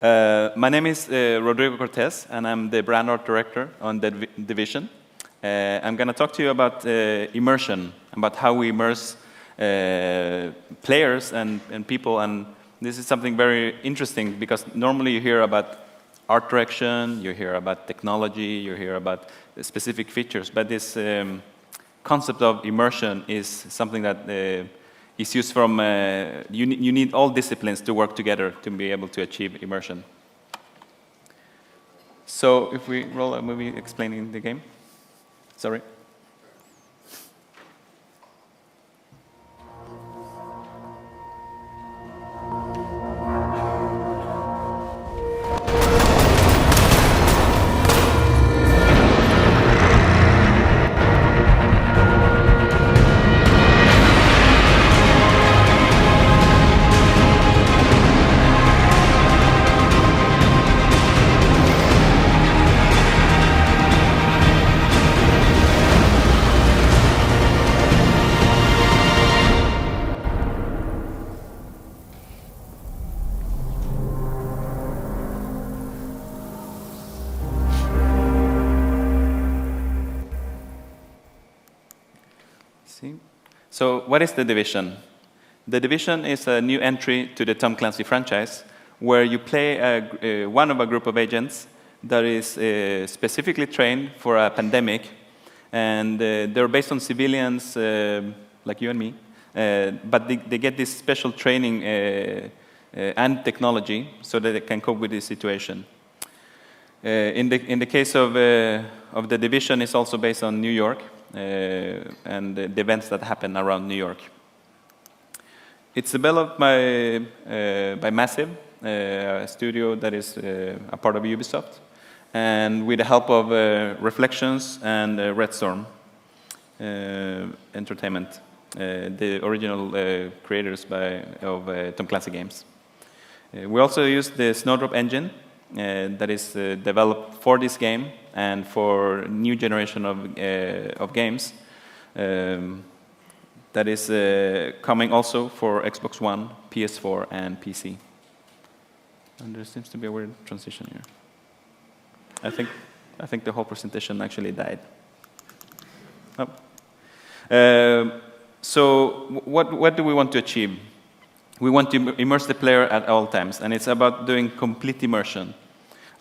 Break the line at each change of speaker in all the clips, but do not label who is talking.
My name is Rodrigo Cortez, and I'm the brand art director on the division. I'm going to talk to you about immersion, about how we immerse players and people. And this is something very interesting because normally you hear about art direction, you hear about technology, you hear about specific features. But this concept of immersion is something that is used from, you need all disciplines to work together to be able to achieve immersion. So if we roll a movie explaining the game. Sorry. So what is The Division? The Division is a new entry to the Tom Clancy franchise where you play one of a group of agents that is specifically trained for a pandemic, and they're based on civilians like you and me, but they get this special training and technology so that they can cope with this situation. In the case of The Division, it's also based on New York, and the events that happen around New York. It's developed by Massive, a studio that is a part of Ubisoft, and with the help of Reflections and Red Storm Entertainment, the original creators of Tom Clancy games. We also use the Snowdrop engine that is developed for this game and for new generation of games that is coming also for Xbox One, PS4, and PC. And there seems to be a weird transition here. I think the whole presentation actually died. Oh. So what do we want to achieve? We want to immerse the player at all times, and it's about doing complete immersion.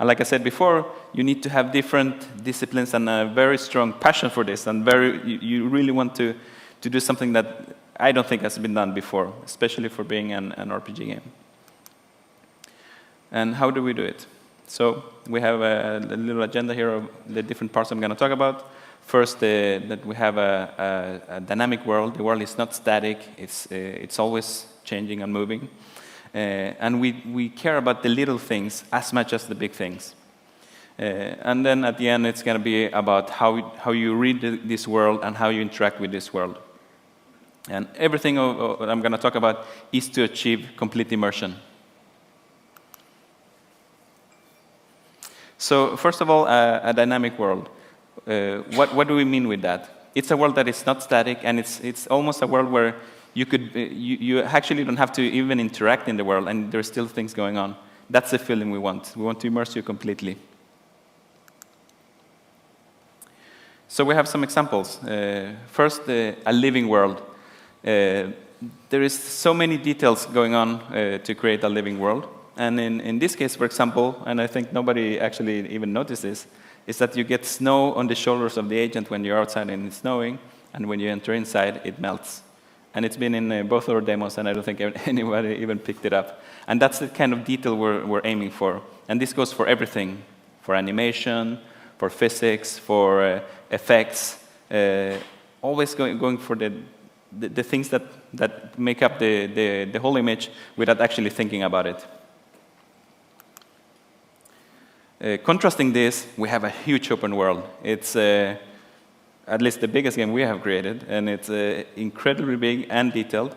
And like I said before, you need to have different disciplines and a very strong passion for this, and you really want to do something that I don't think has been done before, especially for being an RPG game. And how do we do it? So we have a little agenda here of the different parts I'm going to talk about. First, that we have a dynamic world. The world is not static. It's always changing and moving. And we care about the little things as much as the big things. And then at the end, it's going to be about how you read this world and how you interact with this world. And everything that I'm going to talk about is to achieve complete immersion. So first of all, a dynamic world. What do we mean with that? It's a world that is not static, and it's almost a world where you actually don't have to even interact in the world, and there's still things going on. That's the feeling we want. We want to immerse you completely. So we have some examples. First, a living world. There is so many details going on to create a living world. And in this case, for example, and I think nobody actually even noticed this, is that you get snow on the shoulders of the agent when you're outside and it's snowing, and when you enter inside, it melts. And it's been in both our demos, and I don't think anybody even picked it up. And that's the kind of detail we're aiming for. And this goes for everything, for animation, for physics, for effects, always going for the things that make up the whole image without actually thinking about it. Contrasting this, we have a huge open world. It's at least the biggest game we have created, and it's incredibly big and detailed,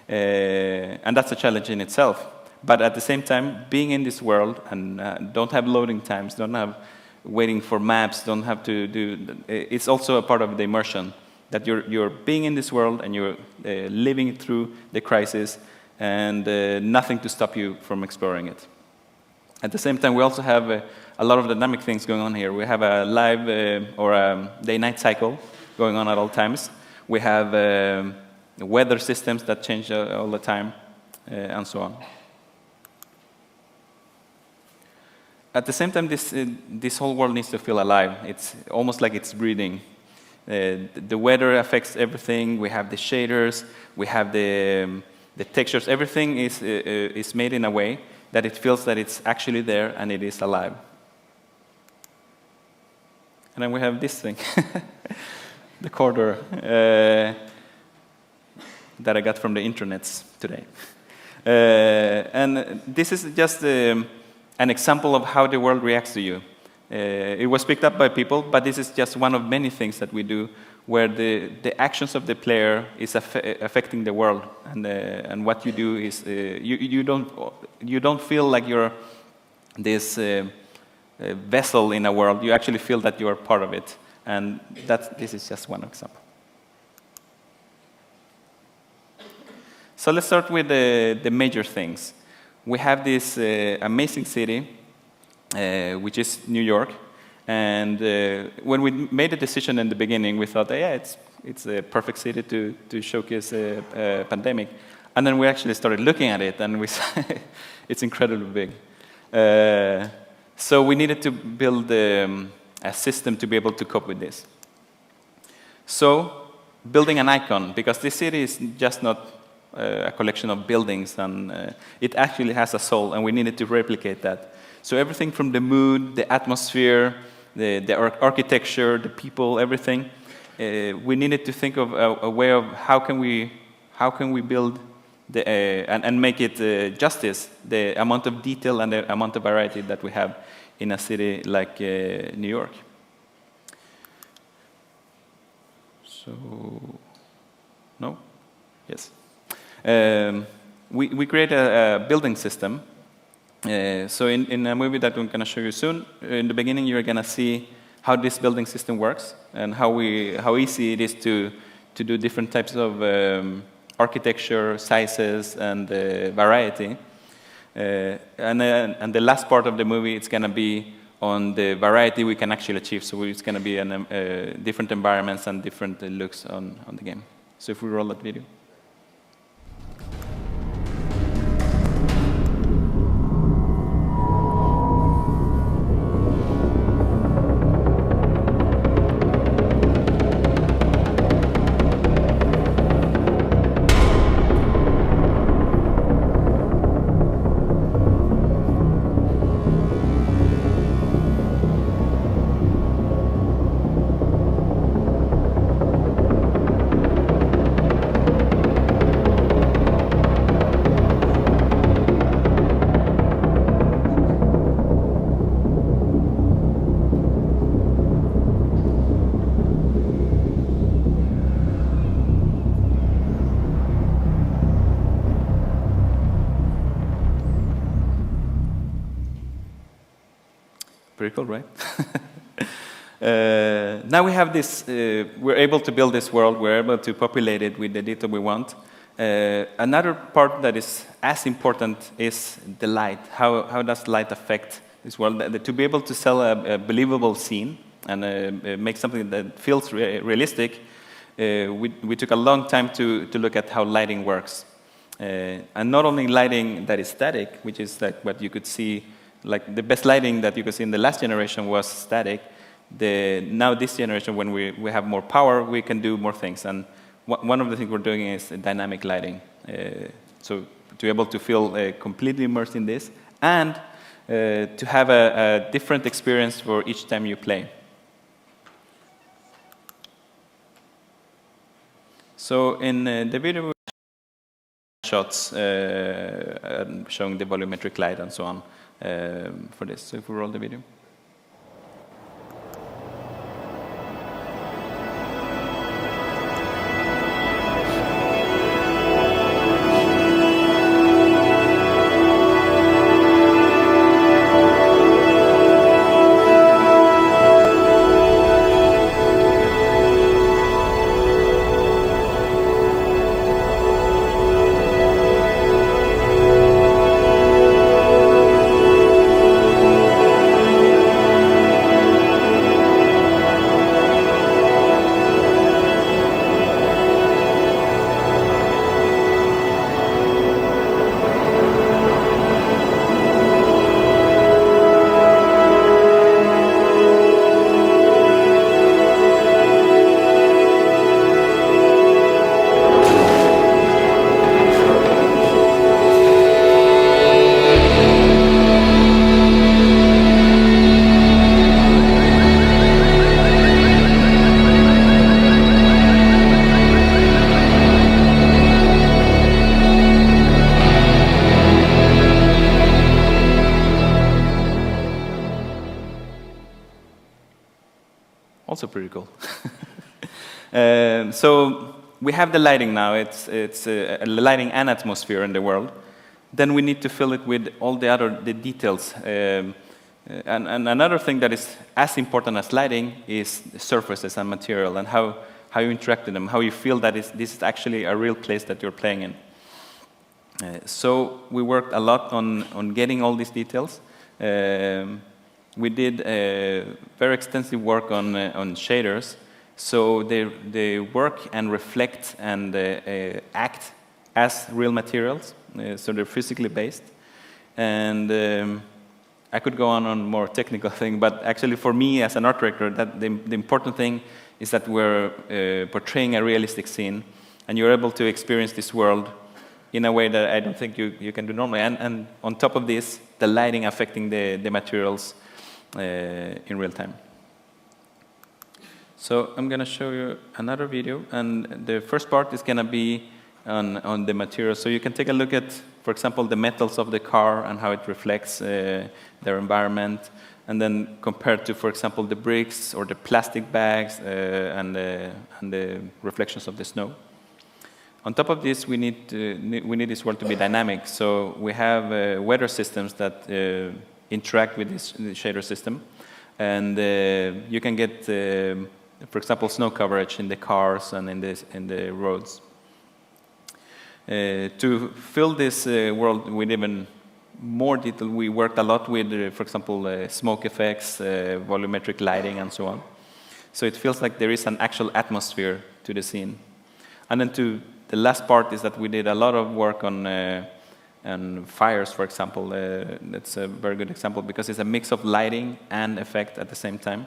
and that's a challenge in itself. But at the same time, being in this world and don't have loading times, don't have waiting for maps, don't have to do, it's also a part of the immersion, that you're being in this world and you're living through the crisis, and nothing to stop you from exploring it. At the same time, we also have a lot of dynamic things going on here. We have a live or a day-night cycle going on at all times. We have weather systems that change all the time, and so on. At the same time, this whole world needs to feel alive. It's almost like it's breathing. The weather affects everything. We have the shaders. We have the textures. Everything is made in a way that it feels that it's actually there and it is alive. And then we have this thing, the corridor that I got from the internets today. And this is just an example of how the world reacts to you. It was picked up by people, but this is just one of many things that we do where the actions of the player is affecting the world, and what you do is you don't feel like you're this vessel in a world. You actually feel that you are part of it, and this is just one example. So let's start with the major things. We have this amazing city, which is New York. And when we made the decision in the beginning, we thought, yeah, it's a perfect city to showcase a pandemic. And then we actually started looking at it, and we saw it's incredibly big. So we needed to build a system to be able to cope with this. So building an icon, because this city is just not a collection of buildings, and it actually has a soul, and we needed to replicate that. So everything from the mood, the atmosphere, the architecture, the people, everything, we needed to think of a way of how can we build and make it justice, the amount of detail and the amount of variety that we have in a city like New York. So, no? Yes. We create a building system. So in a movie that I'm going to show you soon, in the beginning you're going to see how this building system works and how easy it is to do different types of architecture, sizes, and variety. And the last part of the movie, it's going to be on the variety we can actually achieve. So it's going to be different environments and different looks on the game. So if we roll that video. Pretty cool, right? Now we have this, we're able to build this world, we're able to populate it with the data we want. Another part that is as important is the light. How does light affect this world? To be able to sell a believable scene and make something that feels realistic, we took a long time to look at how lighting works. And not only lighting that is static, which is like what you could see, like the best lighting that you could see in the last generation was static. Now this generation, when we have more power, we can do more things. And one of the things we're doing is dynamic lighting. So to be able to feel completely immersed in this, and to have a different experience for each time you play. So in the video, shots showing the volumetric light and so on for this. So if we roll the video. also pretty cool. So we have the lighting now. It's lighting and atmosphere in the world. Then we need to fill it with all the details. And another thing that is as important as lighting is surfaces and material, and how you interact with them, how you feel that this is actually a real place that you're playing in. So we worked a lot on getting all these details. We did very extensive work on shaders, so they work and reflect and act as real materials, so they're physically based. And I could go on more technical thing, but actually for me as an art director, that the important thing is that we're portraying a realistic scene, and you're able to experience this world in a way that I don't think you can do normally. And on top of this, the lighting affecting the materials in real time. So I'm going to show you another video, and the first part is going to be on the materials. So you can take a look at, for example, the metals of the car and how it reflects their environment, and then compared to, for example, the bricks or the plastic bags and the reflections of the snow. On top of this, we need this world to be dynamic. So we have weather systems that interact with this shader system, and you can get, for example, snow coverage in the cars and in the roads. To fill this world with even more detail, we worked a lot with, for example, smoke effects, volumetric lighting, and so on. So it feels like there is an actual atmosphere to the scene. And then the last part is that we did a lot of work on fires, for example. That's a very good example because it's a mix of lighting and effect at the same time.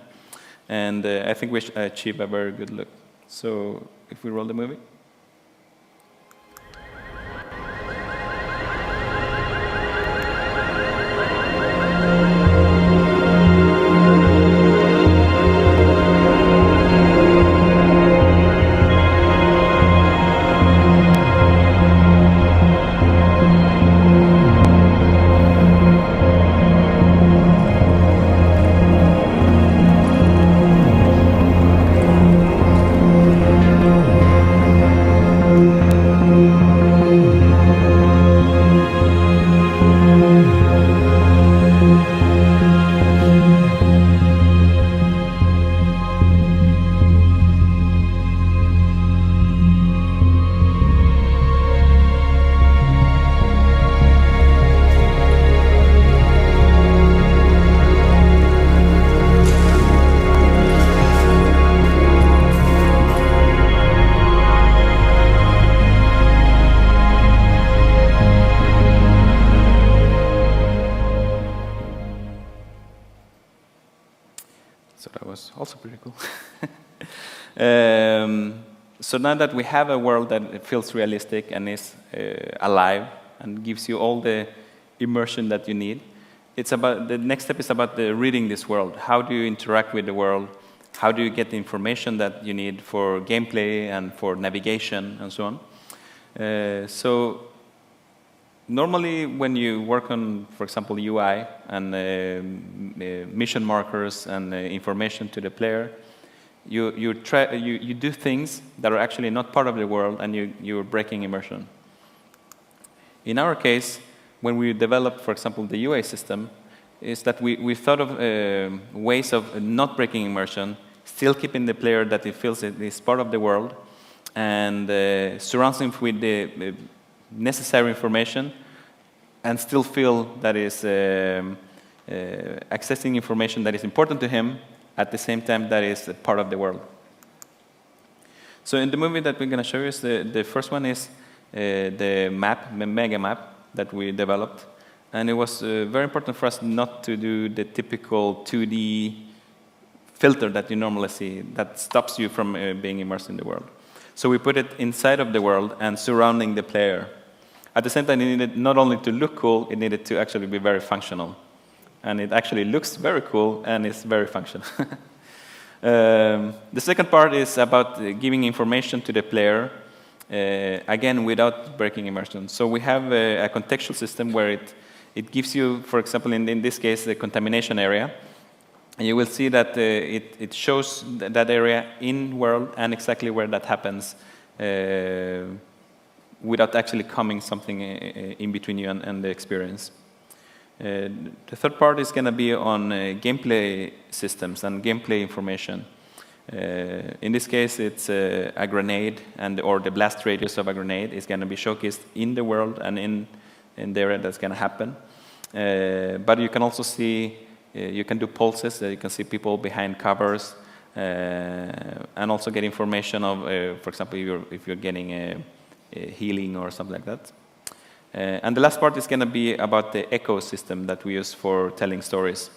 And I think we achieved a very good look. So if we roll the movie. So that was also pretty cool. So now that we have a world that feels realistic and is alive and gives you all the immersion that you need, the next step is about reading this world. How do you interact with the world? How do you get the information that you need for gameplay and for navigation and so on? So normally when you work on, for example, UI and mission markers and information to the player, you do things that are actually not part of the world, and you're breaking immersion. In our case, when we developed, for example, the UI system, is that we thought of ways of not breaking immersion, still keeping the player that he feels it is part of the world, and surrounds him with the necessary information, and still feel that is accessing information that is important to him at the same time that is part of the world. So in the movie that we're going to show you, is the first one is the map, the mega map that we developed. And it was very important for us not to do the typical 2D filter that you normally see that stops you from being immersed in the world. So we put it inside of the world and surrounding the player. At the same time, it needed not only to look cool, it needed to actually be very functional. And it actually looks very cool and is very functional. The second part is about giving information to the player, again, without breaking immersion. So we have a contextual system where it gives you, for example, in this case, the contamination area. And you will see that it shows that area in world and exactly where that happens without actually coming something in between you and the experience. The third part is going to be on gameplay systems and gameplay information. In this case, it's a grenade or the blast radius of a grenade is going to be showcased in the world and in the area that's going to happen. But you can also see, you can do pulses, you can see people behind covers, and also get information of, for example, if you're getting a healing or something like that. And the last part is going to be about the ecosystem that we use for telling stories.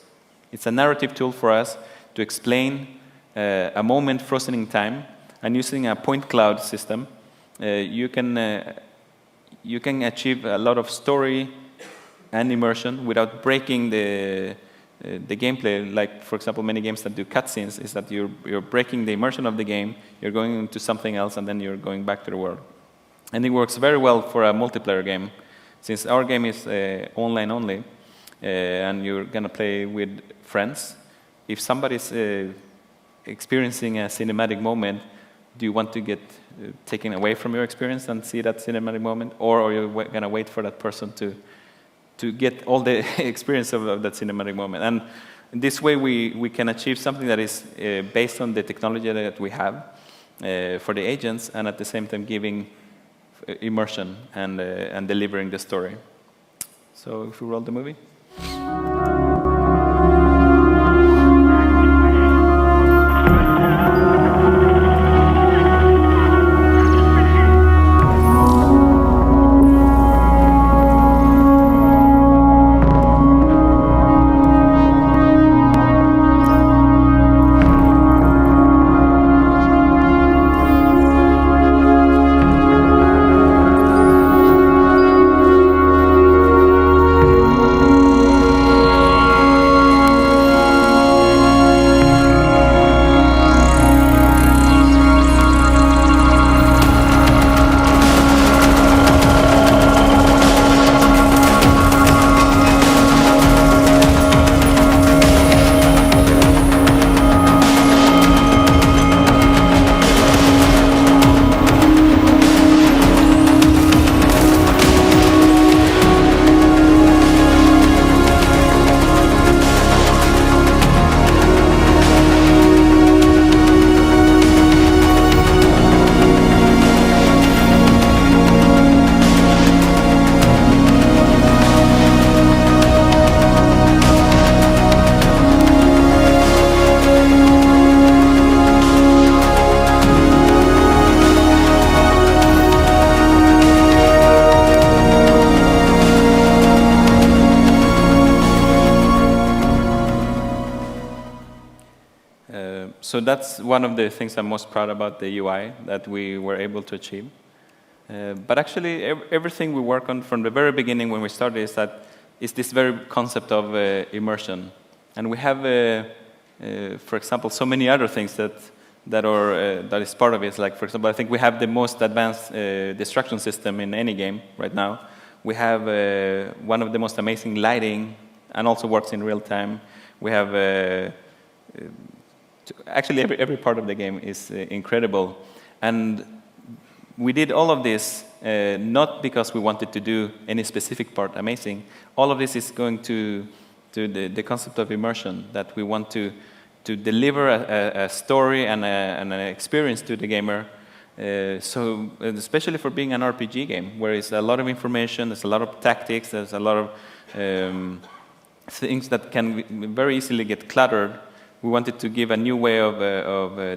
It's a narrative tool for us to explain a moment frozen in time, and using a point cloud system, you can achieve a lot of story and immersion without breaking the gameplay. Like, for example, many games that do cutscenes is that you're breaking the immersion of the game, you're going into something else, and then you're going back to the world. And it works very well for a multiplayer game, since our game is online only, and you're going to play with friends. If somebody's experiencing a cinematic moment, do you want to get taken away from your experience and see that cinematic moment, or are you going to wait for that person to get all the experience of that cinematic moment? And this way we can achieve something that is based on the technology that we have for the agents, and at the same time giving immersion and delivering the story. So if we roll the movie. So that's one of the things I'm most proud about the UI that we were able to achieve. But actually, everything we work on from the very beginning when we started is this very concept of immersion. And we have, for example, so many other things that is part of it. Like, for example, I think we have the most advanced destruction system in any game right now. We have one of the most amazing lighting, and also works in real time. We have actually every part of the game is incredible, and we did all of this not because we wanted to do any specific part amazing. All of this is going to the concept of immersion, that we want to deliver a story and an experience to the gamer. So especially for being an RPG game, where it's a lot of information, there's a lot of tactics, there's a lot of things that can very easily get cluttered. We wanted to give a new way of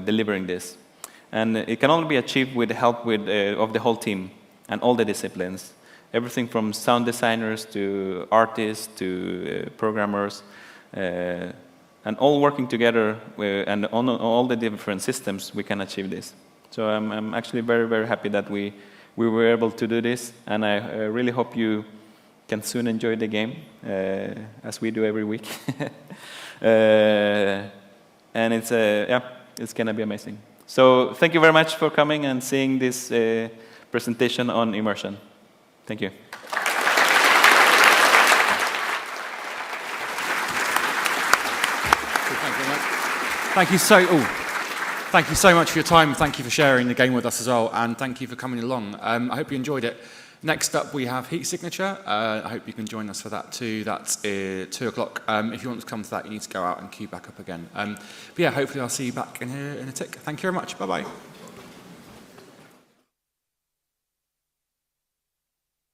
delivering this. And it can only be achieved with the help of the whole team and all the disciplines. Everything from sound designers to artists to programmers, and all working together and on all the different systems, we can achieve this. So I'm actually very, very happy that we were able to do this, and I really hope you can soon enjoy the game, as we do every week. And it's going to be amazing. So thank you very much for coming and seeing this presentation on immersion. Thank you.
Thank you Thank you so much for your time. Thank you for sharing the game with us as well, and thank you for coming along. I hope you enjoyed it. Next up, we have Heat Signature. I hope you can join us for that too. That's 2 o'clock. If you want to come to that, you need to go out and queue back up again. But yeah, hopefully I'll see you back in here in a tick. Thank you very much. Bye-bye.